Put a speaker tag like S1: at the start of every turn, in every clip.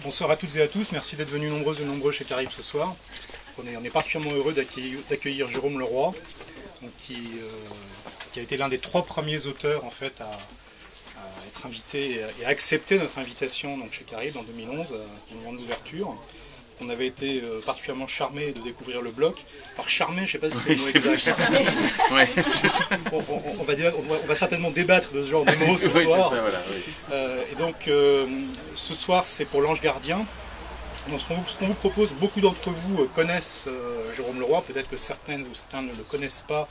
S1: Bonsoir à toutes et à tous, merci d'être venus nombreuses et nombreux chez Caribe ce soir. On est particulièrement heureux d'accueillir Jérôme Leroy, donc qui a été l'un des 3 premiers auteurs en fait, à être invité et à accepter notre invitation donc, chez Caribe en 2011, au moment de l'ouverture. On avait été particulièrement charmés de découvrir le bloc. Alors charmé, je ne sais pas si c'est le mot exact.
S2: Ouais, c'est ça.
S1: On va certainement débattre de ce genre de mots ce soir.
S2: Ça, voilà, oui.
S1: Et donc ce soir c'est pour l'Ange Gardien. Donc, ce qu'on vous propose, beaucoup d'entre vous connaissent Jérôme Leroy, peut-être que certaines ou certains ne le connaissent pas.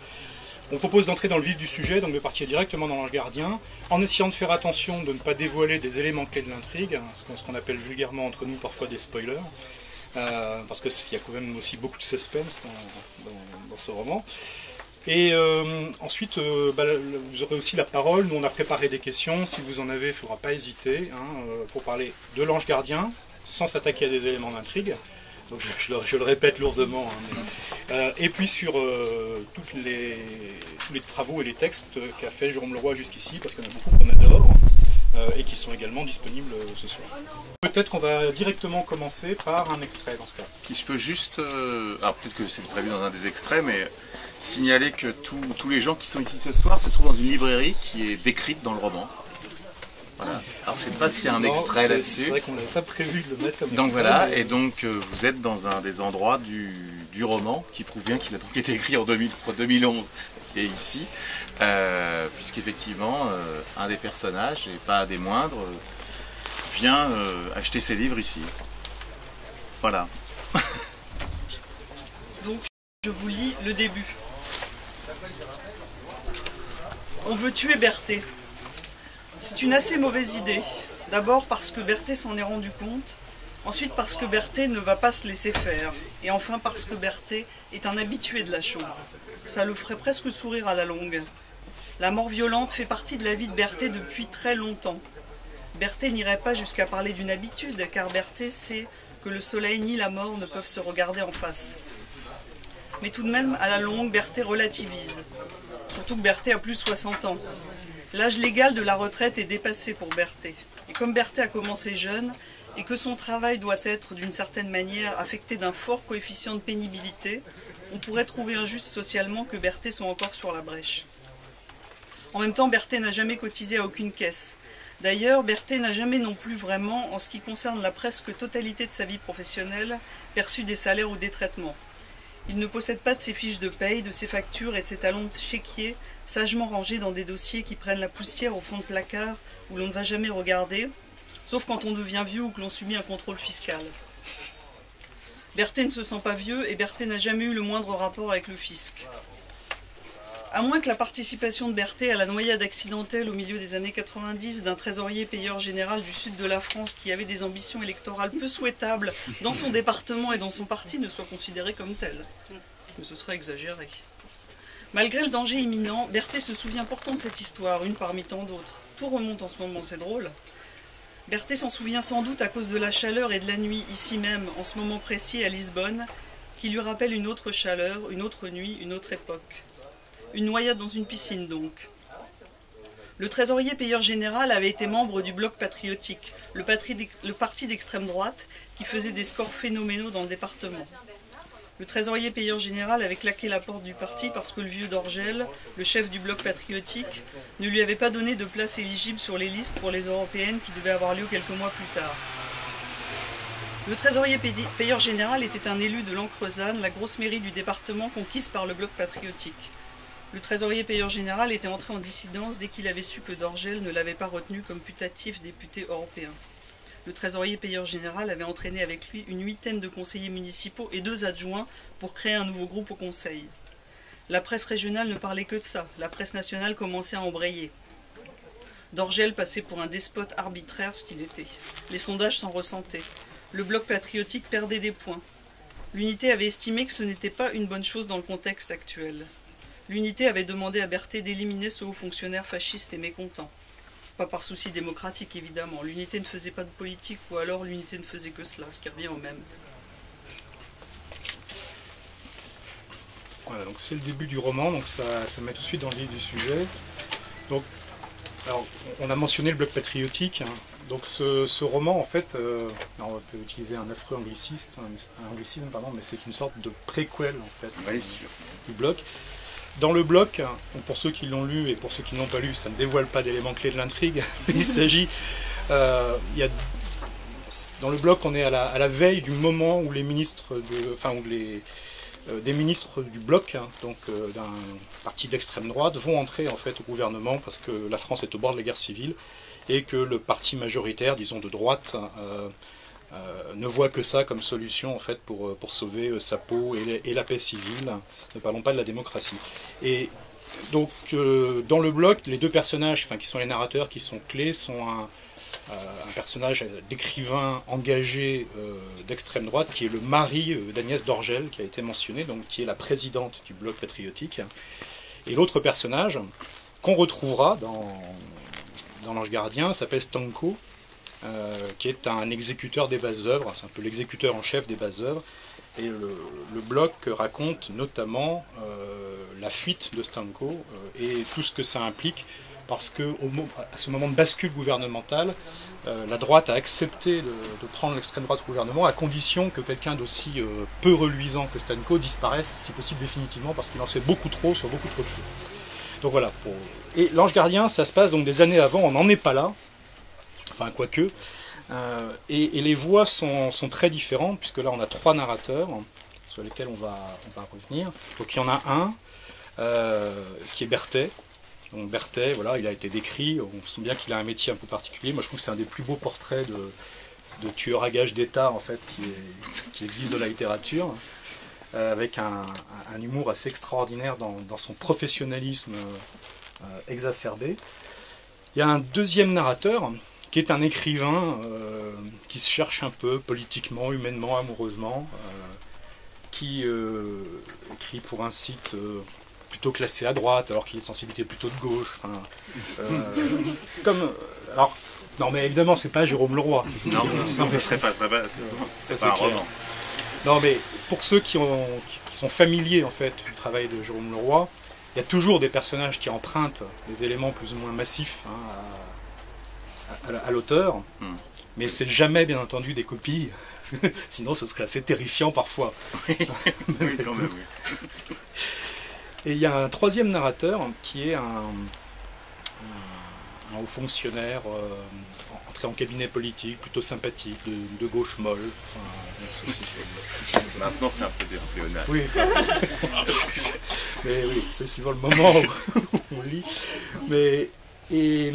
S1: On propose d'entrer dans le vif du sujet, donc de partir directement dans l'Ange Gardien, en essayant de faire attention de ne pas dévoiler des éléments clés de l'intrigue, ce qu'on appelle vulgairement entre nous parfois des spoilers. Parce qu'il y a quand même aussi beaucoup de suspense dans ce roman. Et ensuite, vous aurez aussi la parole. Nous, on a préparé des questions. Si vous en avez, il ne faudra pas hésiter pour parler de l'Ange Gardien, sans s'attaquer à des éléments d'intrigue. Donc, je le répète lourdement. Et puis sur tous les travaux et les textes qu'a fait Jérôme Leroy jusqu'ici, parce qu'il y en a beaucoup qu'on adore. Et qui sont également disponibles ce soir. Peut-être qu'on va directement commencer par un extrait dans ce cas.
S2: Si je peux juste, alors peut-être que c'est prévu dans un des extraits, mais signaler que tous les gens qui sont ici ce soir se trouvent dans une librairie qui est décrite dans le roman. Voilà. Alors je ne sais pas s'il y a un extrait là-dessus.
S1: C'est vrai qu'on n'avait pas prévu de le mettre comme
S2: donc
S1: extrait.
S2: Voilà, mais... et donc vous êtes dans un des endroits du roman qui prouve bien qu'il a donc été écrit en 2011 et ici, puisqu'effectivement un des personnages, et pas des moindres, vient acheter ses livres ici. Voilà.
S3: Donc je vous lis le début. On veut tuer Berthé. C'est une assez mauvaise idée. D'abord parce que Berthé s'en est rendu compte, ensuite parce que Berthé ne va pas se laisser faire, et enfin parce que Berthé est un habitué de la chose. Ça le ferait presque sourire à la longue. La mort violente fait partie de la vie de Berthé depuis très longtemps. Berthé n'irait pas jusqu'à parler d'une habitude, car Berthé sait que le soleil ni la mort ne peuvent se regarder en face. Mais tout de même, à la longue, Berthé relativise. Surtout que Berthé a plus de 60 ans. L'âge légal de la retraite est dépassé pour Berthé. Et comme Berthé a commencé jeune, et que son travail doit être d'une certaine manière affecté d'un fort coefficient de pénibilité, on pourrait trouver injuste socialement que Berthé soit encore sur la brèche. En même temps, Berthé n'a jamais cotisé à aucune caisse. D'ailleurs, Berthé n'a jamais non plus vraiment, en ce qui concerne la presque totalité de sa vie professionnelle, perçu des salaires ou des traitements. Il ne possède pas de ses fiches de paye, de ses factures et de ses talons de chéquier, sagement rangés dans des dossiers qui prennent la poussière au fond de placard où l'on ne va jamais regarder, sauf quand on devient vieux ou que l'on subit un contrôle fiscal. Berthé ne se sent pas vieux et Berthé n'a jamais eu le moindre rapport avec le fisc. À moins que la participation de Berthé à la noyade accidentelle au milieu des années 90 d'un trésorier payeur général du sud de la France qui avait des ambitions électorales peu souhaitables dans son département et dans son parti ne soit considérée comme telle. Mais ce serait exagéré. Malgré le danger imminent, Berthé se souvient pourtant de cette histoire, une parmi tant d'autres. Tout remonte en ce moment, c'est drôle. Berthé s'en souvient sans doute à cause de la chaleur et de la nuit, ici même, en ce moment précis à Lisbonne, qui lui rappelle une autre chaleur, une autre nuit, une autre époque. Une noyade dans une piscine, donc. Le trésorier payeur général avait été membre du Bloc patriotique, le parti d'extrême droite qui faisait des scores phénoménaux dans le département. Le trésorier payeur général avait claqué la porte du parti parce que le vieux Dorgel, le chef du Bloc patriotique, ne lui avait pas donné de place éligible sur les listes pour les européennes qui devaient avoir lieu quelques mois plus tard. Le trésorier payeur général était un élu de Lancrezanne, la grosse mairie du département conquise par le Bloc patriotique. Le trésorier payeur général était entré en dissidence dès qu'il avait su que Dorgel ne l'avait pas retenu comme putatif député européen. Le trésorier payeur général avait entraîné avec lui une 8aine de conseillers municipaux et 2 adjoints pour créer un nouveau groupe au conseil. La presse régionale ne parlait que de ça, la presse nationale commençait à embrayer. Dorgel passait pour un despote arbitraire, ce qu'il était. Les sondages s'en ressentaient. Le Bloc patriotique perdait des points. L'unité avait estimé que ce n'était pas une bonne chose dans le contexte actuel. L'unité avait demandé à Berthé d'éliminer ce haut fonctionnaire fasciste et mécontent. Pas par souci démocratique, évidemment. L'unité ne faisait pas de politique, ou alors l'unité ne faisait que cela, ce qui revient au même.
S1: Voilà, donc c'est le début du roman, donc ça met tout de suite dans le vif du sujet. Donc, alors, on a mentionné le Bloc patriotique, hein. Donc ce roman, en fait, alors on peut utiliser un affreux anglicisme, pardon, mais c'est une sorte de préquel, en fait, du bloc. Dans le bloc, pour ceux qui l'ont lu et pour ceux qui ne l'ont pas lu, ça ne dévoile pas d'éléments clés de l'intrigue. Il s'agit, dans le bloc, on est à la veille du moment où les ministres, des ministres du bloc, donc d'un parti d'extrême droite, vont entrer en fait au gouvernement parce que la France est au bord de la guerre civile et que le parti majoritaire, disons de droite, ne voit que ça comme solution en fait pour sauver sa peau et la paix civile. Ne parlons pas de la démocratie. Et donc dans le bloc, les deux personnages, qui sont les narrateurs, qui sont clés, sont un personnage d'écrivain engagé d'extrême droite, qui est le mari d'Agnès Dorgel, qui a été mentionné, donc qui est la présidente du bloc patriotique. Et l'autre personnage, qu'on retrouvera dans l'Ange Gardien, s'appelle Stanko, qui est un exécuteur des bases œuvres, c'est un peu l'exécuteur en chef des bases œuvres. Et le bloc raconte notamment la fuite de Stanko et tout ce que ça implique, parce qu'à ce moment de bascule gouvernementale, la droite a accepté de prendre l'extrême droite au gouvernement à condition que quelqu'un d'aussi peu reluisant que Stanko disparaisse, si possible définitivement, parce qu'il en sait beaucoup trop sur beaucoup trop de choses. Donc voilà. Et l'Ange Gardien, ça se passe donc des années avant, on n'en est pas là, enfin quoique, et les voix sont très différentes, puisque là on a 3 narrateurs, sur lesquels on va revenir. Donc il y en a un qui est Berthet. Donc Berthet, voilà, il a été décrit, on sent bien qu'il a un métier un peu particulier. Moi je trouve que c'est un des plus beaux portraits de tueur à gages d'État en fait qui existe dans la littérature, avec un humour assez extraordinaire dans son professionnalisme exacerbé. Il y a un deuxième narrateur qui est un écrivain qui se cherche un peu politiquement, humainement, amoureusement, qui écrit pour un site plutôt classé à droite, alors qu'il a une sensibilité plutôt de gauche. Alors, non, mais évidemment, c'est pas Jérôme Leroy.
S2: Non, ce serait pas un roman.
S1: Non, mais pour ceux qui sont familiers en fait du travail de Jérôme Leroy, il y a toujours des personnages qui empruntent des éléments plus ou moins massifs à l'auteur, mais c'est jamais bien entendu des copies, sinon ce serait assez terrifiant parfois.
S2: Oui, quand même, oui.
S1: Et il y a un troisième narrateur qui est un haut fonctionnaire entré en cabinet politique, plutôt sympathique, de gauche molle.
S2: Maintenant c'est un peu des pléonasmes.
S1: Oui, mais oui, c'est suivant le moment où on lit. Mais, et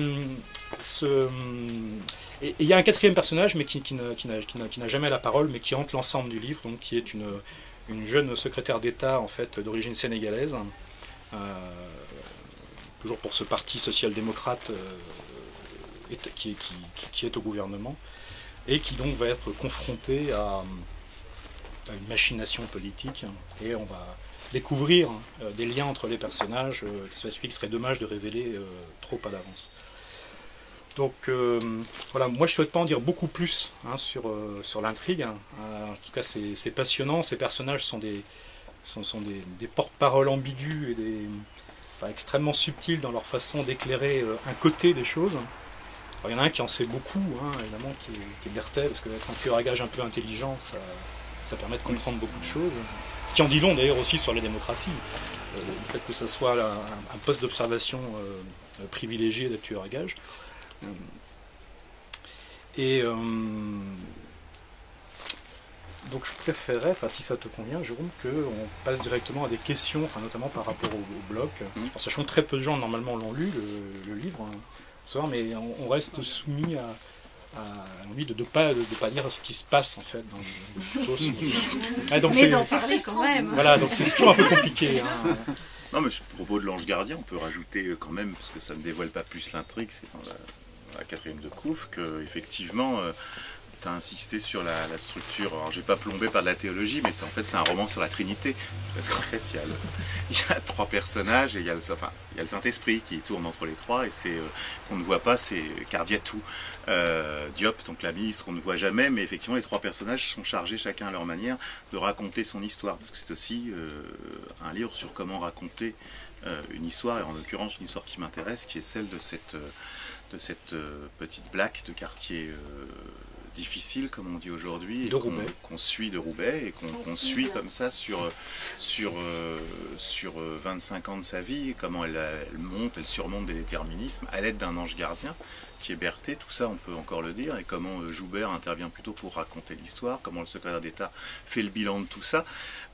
S1: il y a un quatrième personnage, mais qui n'a jamais la parole, mais qui hante l'ensemble du livre, donc qui est une jeune secrétaire d'État en fait d'origine sénégalaise, toujours pour ce parti social-démocrate qui est au gouvernement, et qui donc va être confrontée à une machination politique, et on va découvrir des liens entre les personnages qui serait dommage de révéler trop à l'avance. Donc voilà, moi je ne souhaite pas en dire beaucoup plus sur l'intrigue. En tout cas c'est passionnant, ces personnages sont des porte-paroles ambigus et extrêmement subtils dans leur façon d'éclairer un côté des choses. Alors, il y en a un qui en sait beaucoup, évidemment, qui est Berthet, parce qu'être un tueur à gages un peu intelligent, ça permet de comprendre beaucoup de choses. Ce qui en dit long d'ailleurs aussi sur la démocratie, le fait que ce soit un poste d'observation privilégié d'être tueur à gages. Et donc je préférerais, si ça te convient Jérôme, qu'on passe directement à des questions, notamment par rapport au bloc, en sachant que très peu de gens normalement l'ont lu, le livre, ce soir, mais on reste soumis à l'envie de ne pas dire ce qui se passe en fait dans les choses. Donc
S4: mais d'en parler quand même.
S1: Voilà, donc c'est toujours un peu compliqué.
S2: Non, mais à propos de l'Ange Gardien, on peut rajouter quand même, parce que ça ne dévoile pas plus l'intrigue, c'est dans la 4e de Couve, qu'effectivement, tu as insisté sur la structure. Alors, je ne vais pas plomber par de la théologie, mais c'est un roman sur la Trinité. C'est parce qu'en fait, il y a 3 personnages, et il y a le Saint-Esprit qui tourne entre les 3, et c'est qu'on ne voit pas, c'est Cardiatou. Diop, donc la ministre, on ne voit jamais, mais effectivement, les 3 personnages sont chargés, chacun à leur manière, de raconter son histoire, parce que c'est aussi un livre sur comment raconter une histoire, et en l'occurrence une histoire qui m'intéresse, qui est celle de cette petite blague de quartier difficile, comme on dit aujourd'hui, qu'on suit de Roubaix, et qu'on suit comme ça sur 25 ans de sa vie, comment elle surmonte des déterminismes à l'aide d'un ange gardien qui est Berthet. Tout ça on peut encore le dire, et comment Joubert intervient plutôt pour raconter l'histoire, comment le secrétaire d'État fait le bilan de tout ça.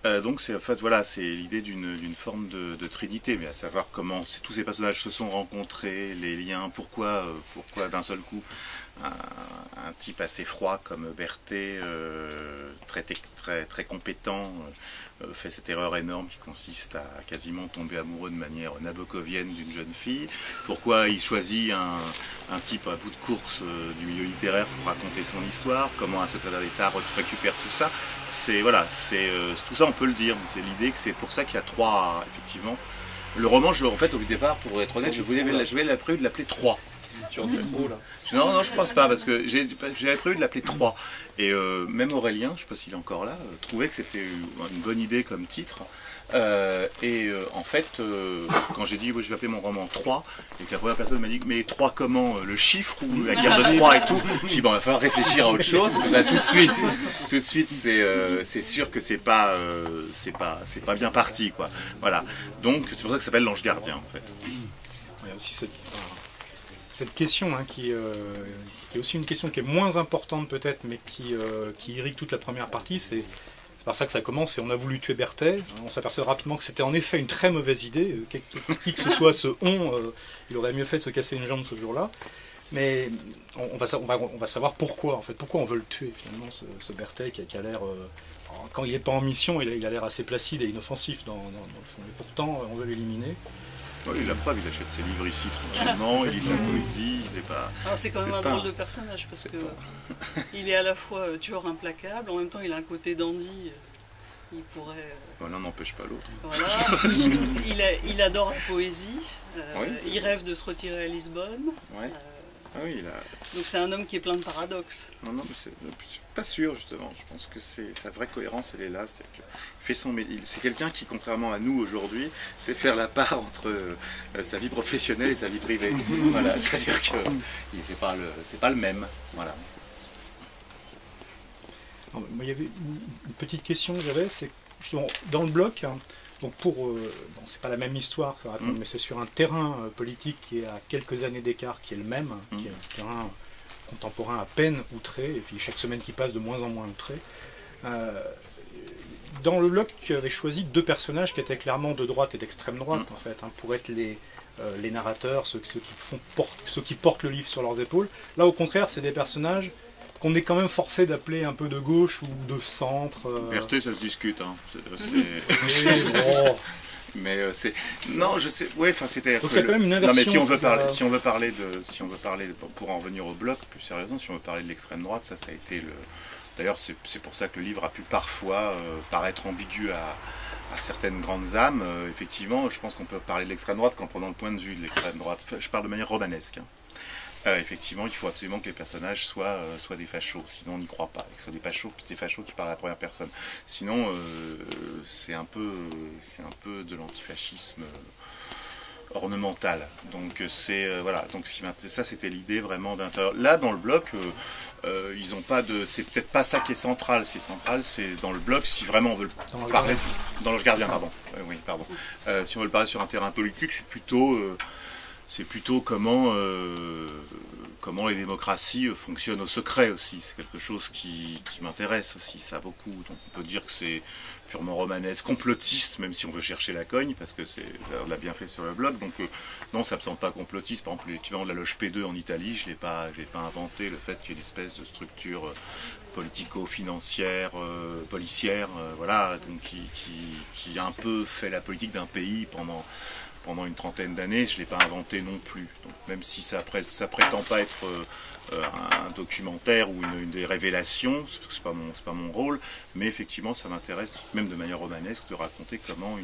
S2: Donc c'est en fait, voilà, c'est l'idée d'une forme de trinité, mais à savoir comment tous ces personnages se sont rencontrés, les liens, pourquoi d'un seul coup un type assez froid comme Berthet, très compétent, fait cette erreur énorme qui consiste à quasiment tomber amoureux de manière nabokovienne d'une jeune fille. Pourquoi il choisit un type à bout de course du milieu littéraire pour raconter son histoire, comment un secrétaire d'État récupère tout ça. Voilà, tout ça on peut le dire, mais c'est l'idée que c'est pour ça qu'il y a trois, effectivement. Le roman, en fait, au départ, pour être honnête, j'avais prévu de l'appeler 3.
S4: Tu en fais trop là?
S2: Non, je pense pas, parce que j'avais prévu de l'appeler 3. Et même Aurélien, je sais pas s'il est encore là, trouvait que c'était une bonne idée comme titre. En fait, quand j'ai dit je vais appeler mon roman 3, et que la première personne m'a dit mais 3 comment, le chiffre ou la guerre de 3 et tout, j'ai dit bon, il va falloir réfléchir à autre chose. Là, tout de suite c'est sûr que c'est pas bien parti, quoi. Voilà. Donc c'est pour ça que ça s'appelle l'ange gardien, en fait.
S1: Il y a aussi cette question qui est aussi une question qui est moins importante peut-être, mais qui irrigue toute la première partie. C'est par ça que ça commence, et on a voulu tuer Berthet. On s'aperçoit rapidement que c'était en effet une très mauvaise idée. Qui que ce soit ce il aurait mieux fait de se casser une jambe ce jour-là. Mais on va savoir pourquoi, en fait. Pourquoi on veut le tuer, finalement, ce Berthet qui a l'air... quand il n'est pas en mission, il a l'air assez placide et inoffensif dans le fond. Et pourtant, on veut l'éliminer.
S2: Oui, la preuve, il achète ses livres ici tranquillement, il lit de la poésie,
S3: c'est quand même un drôle de personnage, parce que il est à la fois tueur implacable, en même temps il a un côté dandy, il pourrait...
S2: L'un n'empêche pas l'autre.
S3: Voilà. Il adore la poésie,
S2: oui.
S3: Il rêve de se retirer à Lisbonne.
S2: Ouais. Oui,
S3: donc c'est un homme qui est plein de paradoxes.
S2: Non, mais je suis pas sûr, justement. Je pense que sa vraie cohérence, elle est là. C'est quelqu'un qui, contrairement à nous aujourd'hui, sait faire la part entre sa vie professionnelle et sa vie privée. Voilà, c'est-à-dire que c'est pas le même. Voilà.
S1: Alors, il y avait une petite question que j'avais, c'est justement dans le bloc. Donc c'est pas la même histoire, ça raconte, mais c'est sur un terrain politique qui est à quelques années d'écart, qui est le même, qui est un terrain contemporain à peine outré, et puis chaque semaine qui passe de moins en moins outré. Dans le bloc, tu avais choisi deux personnages qui étaient clairement de droite et d'extrême droite, en fait, pour être les narrateurs, ceux qui portent le livre sur leurs épaules. Là, au contraire, c'est des personnages qu'on est quand même forcé d'appeler un peu de gauche ou de centre.
S2: Berthet, ça se discute, hein. Mais c'est... Non, je sais... Ouais, enfin, c'était...
S1: Donc il y a quand même une inversion.
S2: Non, mais si on veut parler pour en revenir au bloc, plus sérieusement, si on veut parler de l'extrême droite, ça a été le... D'ailleurs, c'est pour ça que le livre a pu parfois paraître ambigu à certaines grandes âmes. Effectivement, je pense qu'on peut parler de l'extrême droite qu'en prenant le point de vue de l'extrême droite. Enfin, je parle de manière romanesque, hein. Effectivement, il faut absolument que les personnages soient des fachos, sinon on n'y croit pas. Qu'ils soient des fachos qui parlent à la première personne. Sinon, c'est un peu de l'antifascisme ornemental. Donc voilà. Donc ça, c'était l'idée vraiment d'intérieur. Là, dans le bloc, ils ont pas de. C'est peut-être pas ça qui est central. Ce qui est central, c'est dans le bloc, si vraiment on veut parler dans l'ange gardien, pardon. Oui, pardon. Si on veut le parler sur un terrain politique, c'est plutôt comment les démocraties fonctionnent au secret aussi. C'est quelque chose qui m'intéresse aussi, ça beaucoup. Donc on peut dire que c'est purement romanesque, complotiste, même si on veut chercher la cogne, parce que on l'a bien fait sur le blog. Donc non, ça ne me semble pas complotiste. Par exemple, l'équivalent de la loge P2 en Italie, je l'ai pas inventé, le fait qu'il y ait une espèce de structure politico-financière, policière, voilà, donc qui a un peu fait la politique d'un pays pendant une trentaine d'années, je ne l'ai pas inventé non plus. Donc, même si ça prétend pas être un documentaire ou une des révélations, c'est pas mon rôle, mais effectivement ça m'intéresse, même de manière romanesque, de raconter comment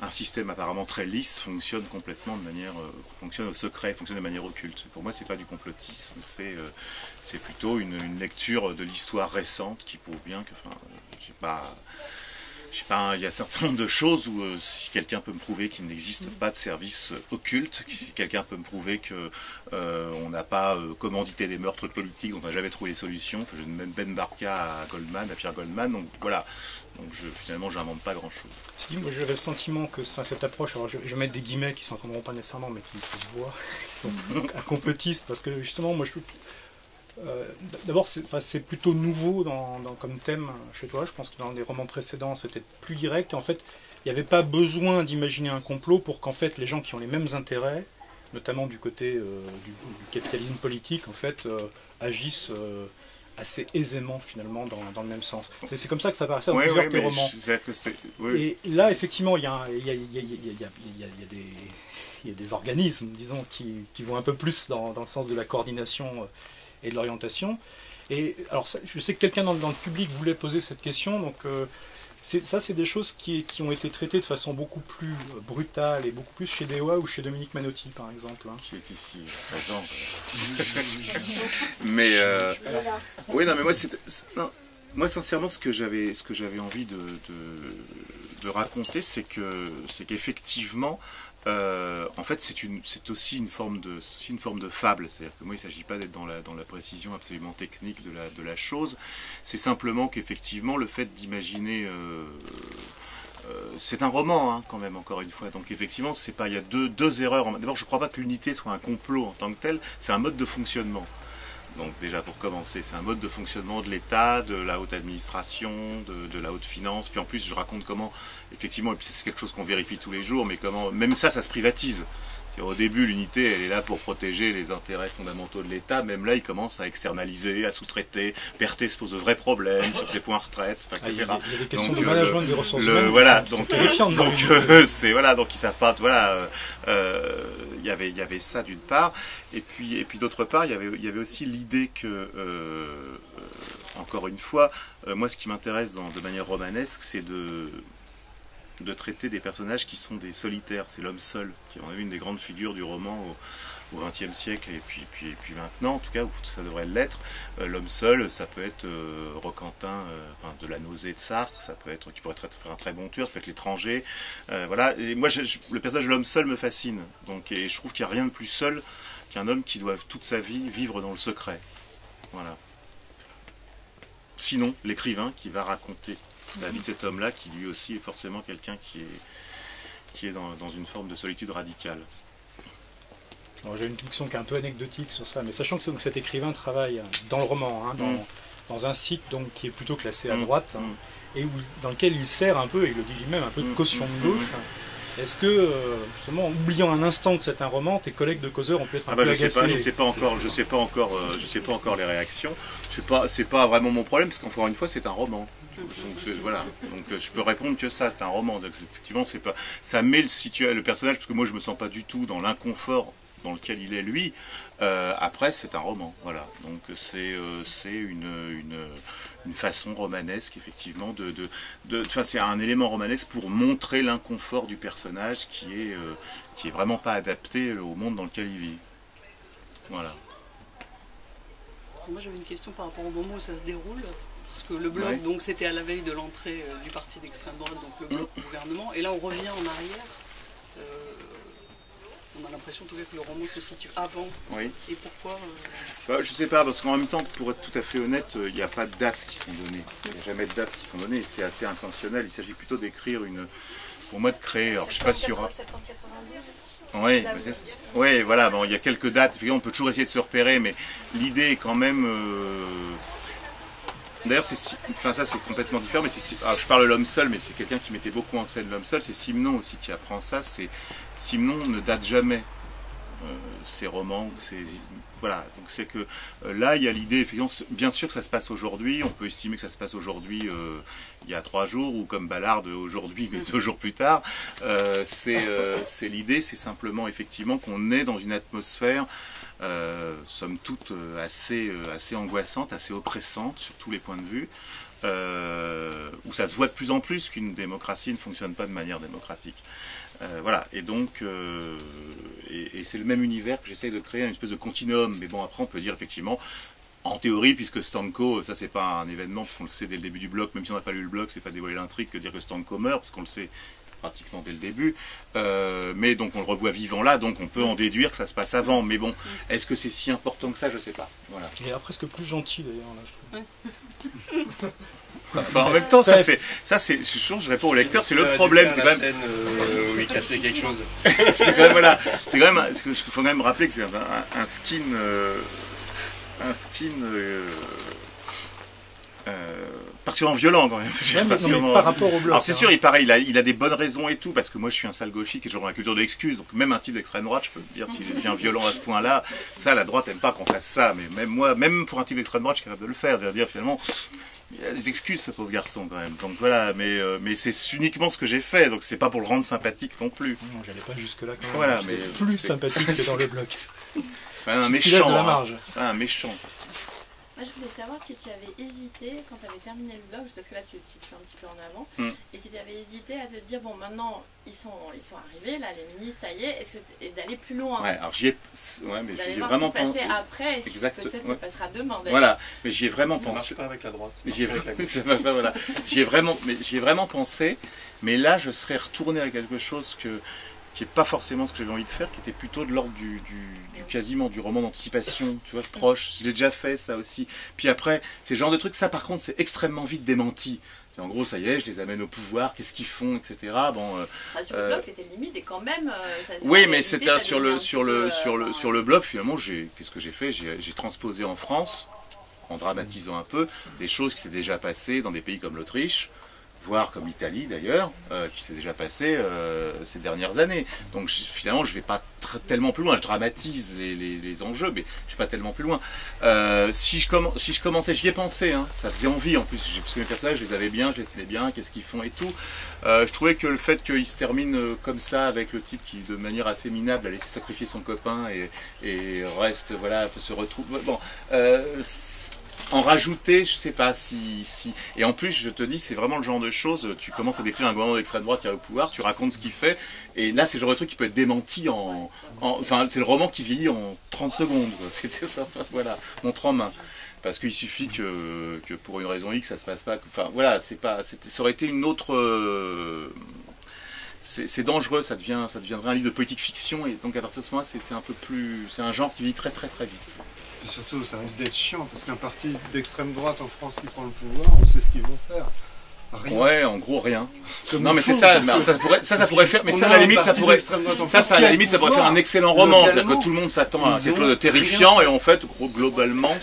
S2: un système apparemment très lisse fonctionne complètement fonctionne au secret, fonctionne de manière occulte. Pour moi, c'est pas du complotisme, c'est plutôt une lecture de l'histoire récente qui prouve bien que, je sais pas, il y a un certain nombre de choses où si quelqu'un peut me prouver qu'il n'existe pas de service occulte, si quelqu'un peut me prouver que on n'a pas commandité des meurtres politiques, dont on n'a jamais trouvé les solutions, enfin, je mets Ben Barka à Goldman, à Pierre Goldman, donc voilà. Donc finalement, je n'invente pas grand-chose.
S1: Si, moi j'avais le sentiment que cette approche, alors je vais mettre des guillemets qui s'entendront pas nécessairement, mais qui se voient, qui sont complotistes, parce que justement, moi je d'abord, c'est plutôt nouveau comme thème chez toi. Je pense que dans les romans précédents, c'était plus direct. Et en fait, il n'y avait pas besoin d'imaginer un complot pour qu'en fait, les gens qui ont les mêmes intérêts, notamment du côté du capitalisme politique, en fait, agissent assez aisément, finalement, dans le même sens. C'est comme ça que ça paraissait dans plusieurs de tes romans. Et là, effectivement, il y a des organismes, disons, qui vont un peu plus dans le sens de la coordination et de l'orientation. Et alors, je sais que quelqu'un dans le public voulait poser cette question, donc ça, c'est des choses qui ont été traitées de façon beaucoup plus brutale et beaucoup plus chez DOA ou chez Dominique Manotti, par exemple. Hein.
S2: Qui est ici, présent. Mais oui, non, mais moi, sincèrement, ce que j'avais envie de raconter, c'est qu'effectivement, en fait, c'est aussi une forme de fable. C'est-à-dire que moi, il ne s'agit pas d'être dans la précision absolument technique de la chose. C'est simplement qu'effectivement, le fait d'imaginer... c'est un roman, hein, quand même, encore une fois. Donc effectivement, il y a deux erreurs. D'abord, je ne crois pas que l'unité soit un complot en tant que tel. C'est un mode de fonctionnement. Donc déjà pour commencer, c'est un mode de fonctionnement de l'État, de la haute administration, de la haute finance. Puis en plus, je raconte comment, effectivement, et puis c'est quelque chose qu'on vérifie tous les jours, mais comment, même ça se privatise. Au début, l'unité, elle est là pour protéger les intérêts fondamentaux de l'État. Même là, il commence à externaliser, à sous-traiter. Berthet se pose de vrais problèmes sur ses points retraite, etc.
S1: Il y a des questions de management des ressources humaines.
S2: Voilà,
S1: donc
S2: c'est voilà, donc ils savent pas. Voilà, il y avait ça d'une part, et puis d'autre part, il y avait aussi l'idée que, encore une fois, moi, ce qui m'intéresse de manière romanesque, c'est de traiter des personnages qui sont des solitaires. C'est l'homme seul, qui est une des grandes figures du roman au XXe siècle, et puis maintenant, en tout cas, où ça devrait l'être. L'homme seul, ça peut être Roquentin, de La Nausée de Sartre, ça peut être, qui pourrait être un très bon tueur, ça peut être L'étranger. Voilà. Et moi, le personnage de l'homme seul me fascine. Et je trouve qu'il n'y a rien de plus seul qu'un homme qui doit toute sa vie vivre dans le secret. Voilà. Sinon, l'écrivain qui va raconter la vie de cet homme-là, qui lui aussi est forcément quelqu'un qui est dans une forme de solitude radicale.
S1: J'ai une question qui est un peu anecdotique sur ça, mais sachant que cet écrivain travaille dans le roman, hein, dans un site donc, qui est plutôt classé à droite, et dans lequel il sert un peu, et il le dit lui-même, un peu de caution de gauche. Est-ce que, justement, oubliant un instant que c'est un roman, tes collègues de causeurs ont pu être un peu agacés?
S2: Je sais pas encore les réactions. C'est pas vraiment mon problème, parce qu'encore une fois, c'est un roman. Donc voilà. Donc je peux répondre que ça, c'est un roman. Donc, effectivement, c'est pas. Ça met le personnage, parce que moi, je me sens pas du tout dans l'inconfort dans lequel il est lui. Après, c'est un roman. Voilà. Donc c'est une façon romanesque, effectivement, c'est un élément romanesque pour montrer l'inconfort du personnage qui est vraiment pas adapté au monde dans lequel il vit. Voilà.
S3: Moi, j'avais une question par rapport au moment où ça se déroule. Parce que le bloc, donc c'était à la veille de l'entrée du parti d'extrême droite, donc le bloc au gouvernement. Et là, on revient en arrière. On a l'impression tout cas que le roman se situe avant.
S2: Oui.
S3: Et pourquoi
S2: Je sais pas, parce qu'en même temps, pour être tout à fait honnête, il n'y a pas de dates qui sont données. Il n'y a jamais de dates qui sont données. C'est assez intentionnel. Il s'agit plutôt d'écrire pour moi, de créer. Alors, je sais pas s'il y aura. Oui, voilà. Bon, il y a quelques dates. On peut toujours essayer de se repérer, mais l'idée est quand même. D'ailleurs, ça c'est complètement différent, mais je parle de l'homme seul, mais c'est quelqu'un qui mettait beaucoup en scène l'homme seul, c'est Simenon aussi qui apprend ça. Simenon ne date jamais ses romans, voilà. Donc c'est que là, il y a l'idée, effectivement, bien sûr que ça se passe aujourd'hui, on peut estimer que ça se passe aujourd'hui il y a 3 jours, ou comme Ballard aujourd'hui, mais 2 jours plus tard. C'est l'idée, c'est simplement effectivement qu'on est dans une atmosphère somme toute assez angoissante, assez oppressante sur tous les points de vue, où ça se voit de plus en plus qu'une démocratie ne fonctionne pas de manière démocratique. Voilà, et donc et c'est le même univers que j'essaye de créer, une espèce de continuum, mais bon, après on peut dire effectivement En théorie, puisque Stanko, ça c'est pas un événement, parce qu'on le sait dès le début du bloc, même si on n'a pas lu le bloc, c'est pas dévoiler l'intrigue que dire que Stanko meurt, parce qu'on le sait pratiquement dès le début. Mais donc on le revoit vivant là, donc on peut en déduire que ça se passe avant. Mais bon, est-ce que c'est si important que ça? Je sais pas. Voilà.
S1: Il est presque plus gentil d'ailleurs, là, je trouve.
S2: Enfin, en même temps, ça c'est, je réponds au lecteur, c'est le problème, c'est quand même.
S4: Scène où il cassait quelque chose.
S2: C'est quand même, voilà, c'est quand même, il faut quand même rappeler que c'est un skin, particulièrement violent quand même.
S1: Mais par rapport au bloc.
S2: Alors c'est sûr, il a des bonnes raisons et tout, parce que moi je suis un sale gauchiste qui est toujours dans la culture de l'excuse, donc même un type d'extrême droite, je peux te dire, s'il devient violent à ce point-là, ça la droite aime pas qu'on fasse ça, mais même moi, même pour un type d'extrême droite, je suis capable de le faire, c'est-à-dire finalement, il a des excuses ce pauvre garçon quand même, donc voilà, mais c'est uniquement ce que j'ai fait, donc c'est pas pour le rendre sympathique non plus.
S1: Non, j'allais pas jusque là quand même.
S2: Voilà, mais
S1: c'est plus sympathique que dans le bloc.
S2: Un
S1: C'est ce qui laisse de la
S2: méchant,
S1: marge.
S2: un méchant.
S5: Moi, je voulais savoir si tu avais hésité, quand tu avais terminé le blog, parce que là, tu te fais un petit peu en avant, et si tu avais hésité à te dire, bon, maintenant, ils sont arrivés, là, les ministres, ça y est, et d'aller plus loin.
S2: Ouais, alors j'y ai, mais j'y ai vraiment
S5: pensé.
S2: pensé.
S5: Après, et
S2: Exact,
S5: peut-être
S2: ouais.
S5: ça passera demain.
S2: Voilà, mais j'y ai vraiment
S4: Ça
S2: pensé.
S4: marche pas avec la droite.
S2: J'y ai vraiment pensé, mais là, je serais retourné à quelque chose qui n'est pas forcément ce que j'avais envie de faire, qui était plutôt de l'ordre du quasiment du roman d'anticipation, tu vois, proche. Je l'ai déjà fait, ça aussi. Puis après, c'est le genre de truc, ça par contre, c'est extrêmement vite démenti. En gros, ça y est, je les amène au pouvoir, qu'est-ce qu'ils font, etc. Bon,
S5: sur le blog, c'était limite, et quand même...
S2: oui, mais c'était sur le blog, finalement, qu'est-ce que j'ai fait? J'ai transposé en France, en dramatisant un peu, des choses qui s'est déjà passées dans des pays comme l'Autriche, voire comme l'Italie d'ailleurs, qui s'est déjà passé ces dernières années. Donc finalement, je ne vais pas tellement plus loin. Je dramatise les enjeux, mais je ne vais pas tellement plus loin. Si je commençais, j'y ai pensé, hein, ça faisait envie en plus, parce que mes personnages, je les avais bien, je les tenais bien, qu'est-ce qu'ils font et tout. Je trouvais que le fait qu'ils se terminent comme ça, avec le type qui, de manière assez minable, a laissé sacrifier son copain et reste, voilà, se retrouve... Bon, en rajouter, je sais pas si... Et en plus, je te dis, c'est vraiment le genre de choses, tu commences à décrire un gouvernement d'extrême droite qui a au pouvoir, tu racontes ce qu'il fait, et là, c'est le genre de truc qui peut être démenti enfin, c'est le roman qui vieillit en 30 secondes, c'était ça, voilà, montre en main. Parce qu'il suffit que pour une raison X, ça se passe pas... Enfin, voilà, ça aurait été une autre... c'est dangereux, ça deviendrait un livre de politique fiction, et donc à partir de ce moment-là, c'est un peu plus... C'est un genre qui vit très très très vite.
S6: Et surtout, ça risque d'être chiant, parce qu'un parti d'extrême droite en France qui prend le pouvoir, on sait ce qu'ils vont faire. Rien.
S2: Ouais, en gros, rien.
S6: Comme
S2: non, mais c'est
S6: fond,
S2: ça,
S6: parce
S2: ça pourrait faire, mais ça, à la limite, ça pourrait faire un excellent roman. C'est-à-dire que tout le monde s'attend à quelque chose de terrifiant, et en fait, globalement,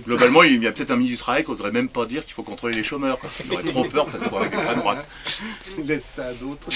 S2: globalement, il y a peut-être un ministre du Travail qui oserait même pas dire qu'il faut contrôler les chômeurs. Il aurait trop peur parce qu'on avec l'extrême droite.
S6: Laisse ça à d'autres.